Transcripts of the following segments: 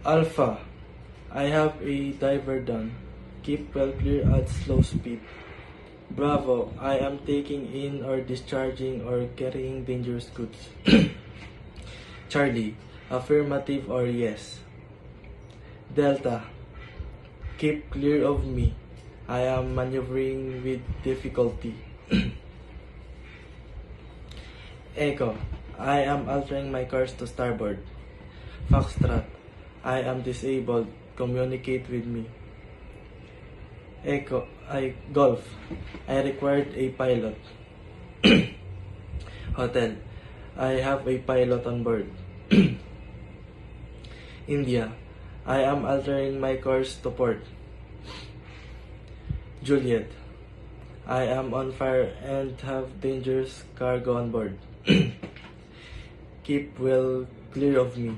Alpha, I have a diver down. Keep well clear at slow speed. Bravo, I am taking in or discharging or carrying dangerous goods. Charlie, affirmative or yes. Delta, keep clear of me. I am maneuvering with difficulty. Echo, I am altering my course to starboard. Foxtrot, I am disabled. Communicate with me. Golf, I required a pilot. Hotel, I have a pilot on board. India, I am altering my course to port. Juliet, I am on fire and have dangerous cargo on board. Keep well clear of me.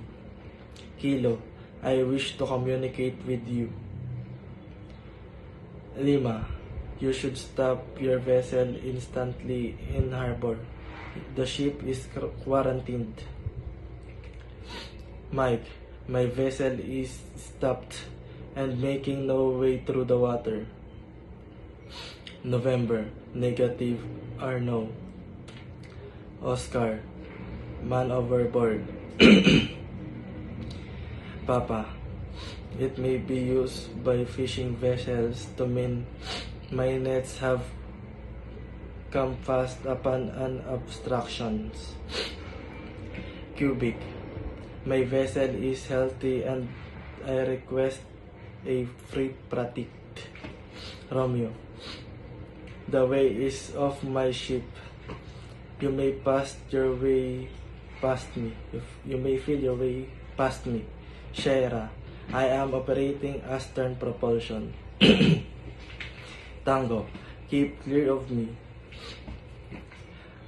Kilo, I wish to communicate with you. Lima, you should stop your vessel instantly in harbor. The ship is quarantined. Mike, my vessel is stopped and making no way through the water. November, negative or no. Oscar, man overboard. Papa, it may be used by fishing vessels to mean my nets have come fast upon an obstructions. Cubic, my vessel is healthy and I request a free pratik. Romeo, the way is off my ship. You may pass your way past me. You may feel your way past me. Shaira, I am operating astern propulsion. Tango, keep clear of me.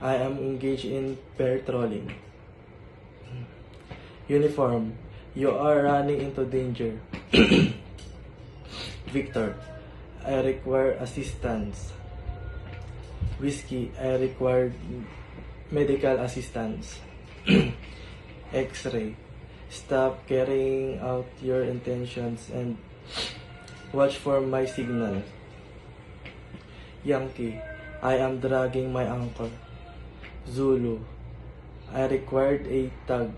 I am engaged in pair trolling. Uniform, you are running into danger. Victor, I require assistance. Whiskey, I require medical assistance. X-ray, stop carrying out your intentions and watch for my signal. Yankee, I am dragging my anchor. Zulu, I required a tug.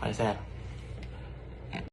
Okay, sir.